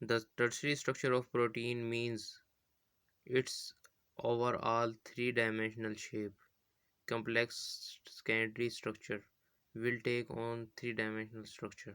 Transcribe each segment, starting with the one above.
The tertiary structure of protein means its overall three-dimensional shape. Complex secondary structure will take on three-dimensional structure.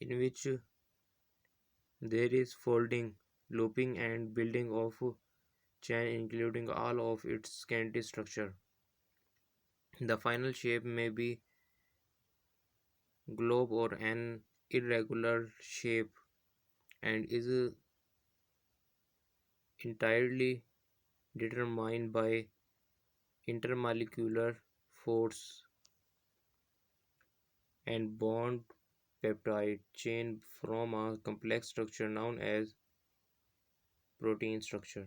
in which there is folding, looping and building of chain including all of its secondary structure. The final shape may be globe or an irregular shape and is entirely determined by intermolecular force and bond peptide chain from a complex structure known as protein structure.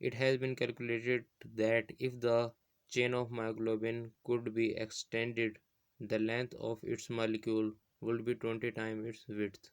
it has been calculated that if the chain of myoglobin could be extended, the length of its molecule would be 20 times its width.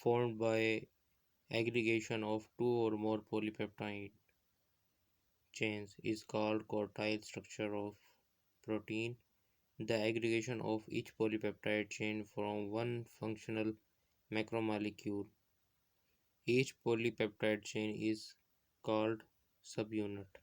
formed by aggregation of two or more polypeptide chains is called cotyl structure of protein. The aggregation of each polypeptide chain from one functional macromolecule. Each polypeptide chain is called subunit.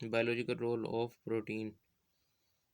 Biological role of protein.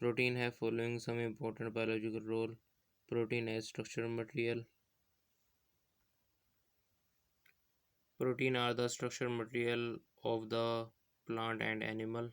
protein have following some important biological role. Protein as structural material. Protein are the structural material of the plant and animal.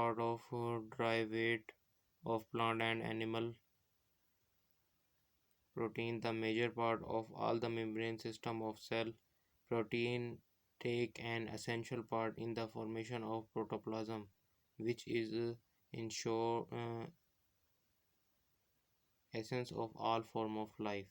part of dry weight of plant and animal. Protein the major part of all the membrane system of cell. Protein take an essential part in the formation of protoplasm, which is in essence of all form of life.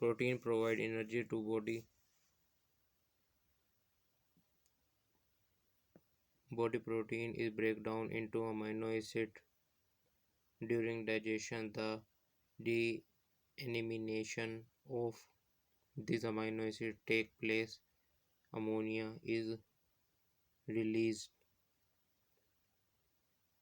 Protein provide energy to body. Body protein is break down into amino acid during digestion. The deamination of these amino acids take place. Ammonia is released.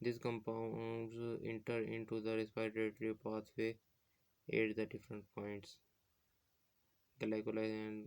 These compounds enter into the respiratory pathway at the different points. Glycolysis and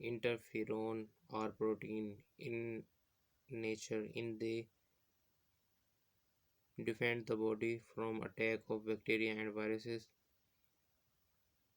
interferon are protein in nature. In they defend the body from attack of bacteria and viruses.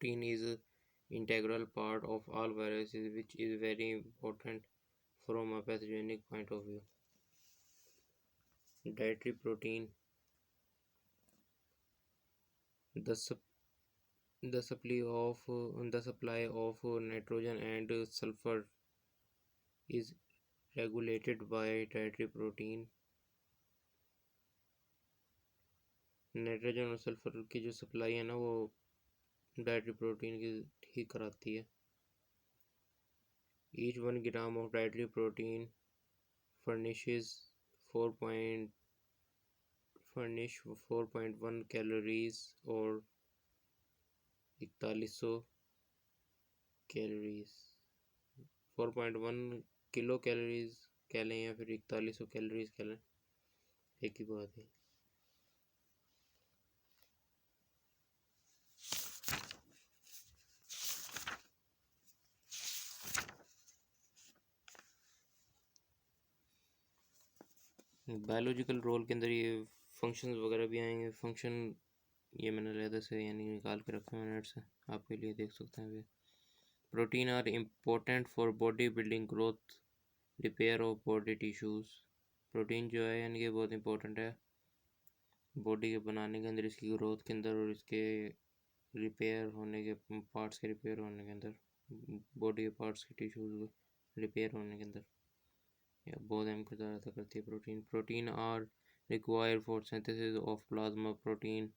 Protein is an integral part of all viruses, which is very important from a pathogenic point of view. Dietary protein. The, sup- the supply of nitrogen and sulfur is regulated by dietary protein. Nitrogen और sulphur की जो supply है ना वो dietary protein की ठीक कराती है. Each 1 gram of dietary protein furnishes 4.1 calories or 4100 calories. 4.1 kilo calories कह लें या फिर 4100 कैलोरीज कह लें, एक ही बात है. बायोलॉजिकल रोल के अंदर ये फंक्शंस वगैरह भी आएंगे. फंक्शन ये मैंने अलग से यानी निकाल के रखे हैं नेट से, आपके लिए देख सकते हैं. Protein are important for body building, growth, repair of body tissues. Protein जो है यानी कि बहुत इंपॉर्टेंट है बॉडी के बनाने के अंदर, इसकी ग्रोथ के अंदर और इसके रिपेयर होने के पार्ट्स के रिपेयर होने के अंदर, बॉडी के पार्ट्स के टिश्यूज़ रिपेयर होने के अंदर बहुत अहम किरदार अदा करती है protein. Protein are required for synthesis of plasma protein,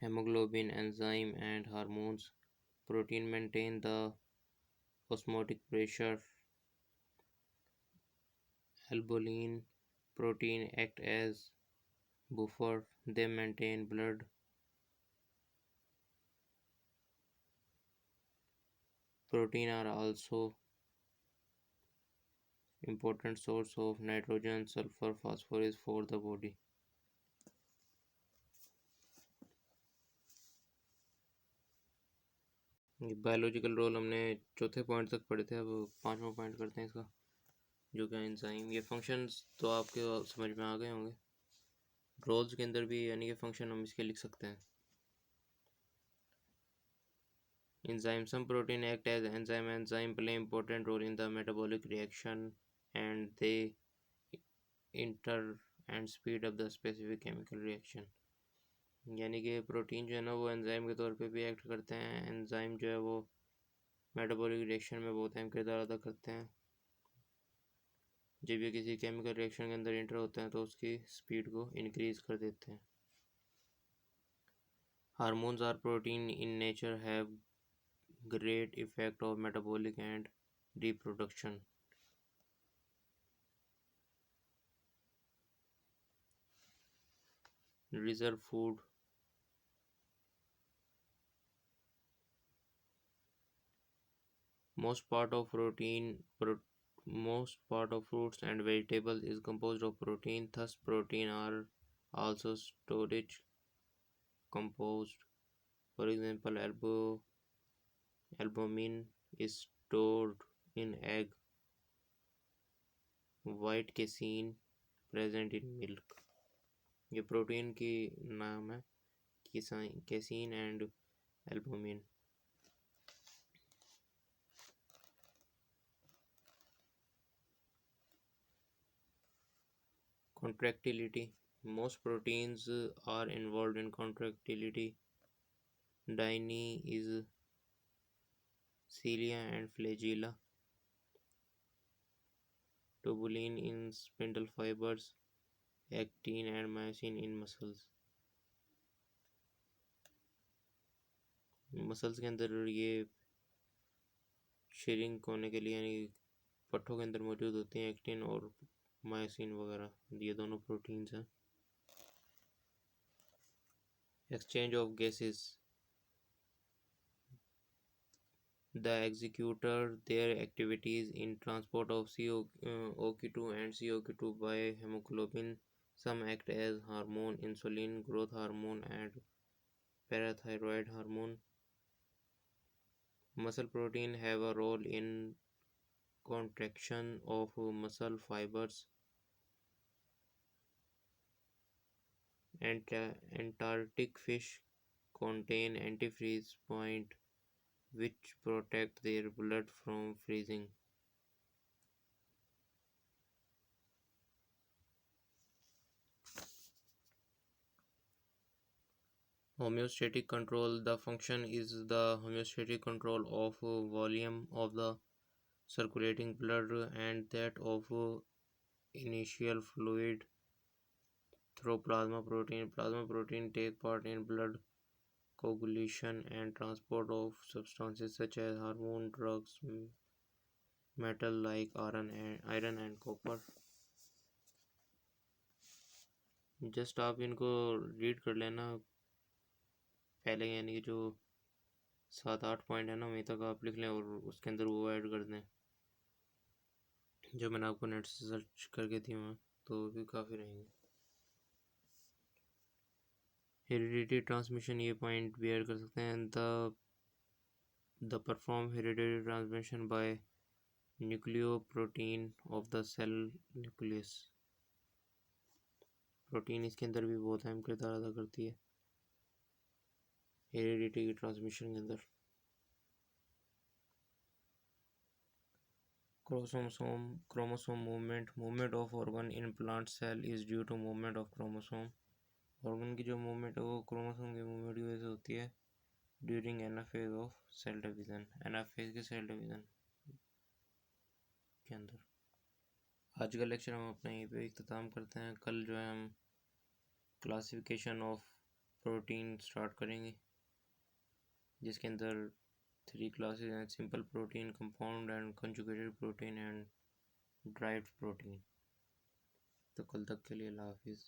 hemoglobin, enzyme and hormones. Protein maintain the osmotic pressure. Albumin protein act as buffer. They maintain blood. Protein are also important source of nitrogen, sulfur, phosphorus for the body. Biological role हमने चौथे point तक पढ़े थे, अब 5वां point करते हैं इसका, जो कि एंजाइम. ये फंक्शंस तो आपके समझ में आ गए होंगे. रोल्स के अंदर भी यानी कि फंक्शन हम इसके लिख सकते हैं. Enzyme. Some protein act as enzyme. Enzyme play important role in the metabolic reaction and they enter and speed up the specific chemical reaction. यानी कि प्रोटीन जो है ना वो एंजाइम के तौर पे भी एक्ट करते हैं. एंजाइम जो है वो मेटाबॉलिक रिएक्शन में बहुत अहम किरदार अदा करते हैं. जब ये किसी केमिकल रिएक्शन के अंदर इंटर होते हैं तो उसकी स्पीड को इंक्रीज कर देते हैं. Hormones are protein in nature, have great effect of metabolic and reproduction. Reserve food. Most part of fruits and vegetables is composed of protein. Thus, protein are also storage composed. For example, albumin is stored in egg. White casein present in milk. ये protein की नाम है, casein and albumin. Contractility. Most proteins are involved in contractility. Dyne is cilia and flagella. Tubulin in spindle fibers. Actin and myosin in muscles. Muscles के अंदर ये shrink होने के लिए यानी पट्ठों के अंदर मौजूद होती हैं एक्टिन और मायोसिन वगैरह, ये दोनों प्रोटीन्स हैं. Exchange of gases. The executor their activities in transport of OQ2 and COQ2 by hemoglobin. Some act as hormone, insulin, growth hormone and parathyroid hormone. Muscle protein have a role in contraction of muscle fibers. Antarctic fish contain antifreeze point which protect their blood from freezing. Homeostatic control. The function is the homeostatic control of volume of the circulating blood and that of initial fluid through plasma protein. Plasma protein take part in blood coagulation and transport of substances such as hormone, drugs, metal like iron and copper. Just आप इनको read कर लेना पहले, यानी कि जो 7-8 point है ना वहीं तक आप लिख लें और उसके अंदर वो ऐड कर दें जो मैंने आपको नेट से सर्च करके दी वहाँ, तो भी काफ़ी रहेंगे। हेरिडिटी ट्रांसमिशन, ये पॉइंट भी ऐड कर सकते हैं। The perform heredity transmission by nucleoprotein of the cell nucleus. Protein इसके अंदर भी बहुत अहम किरदार अदा करती है हेरिडिटी की ट्रांसमिशन के अंदर। Chromosome movement of organ in plant cell is due to movement of chromosome. Organ की जो मूवमेंट है वो क्रोमोसोम की मूवमेंट की वजह से होती है during anaphase of cell division, anaphase के सेल डिवीजन के अंदर। आज का लेक्चर हम अपना यहीं पे इख्तिताम करते हैं। कल जो है हम क्लासिफिकेशन ऑफ प्रोटीन स्टार्ट करेंगे जिसके अंदर 3 क्लासेस हैं: simple protein, compound and conjugated protein and derived protein. तो कल तक के लिए अल्लाह हाफिज़।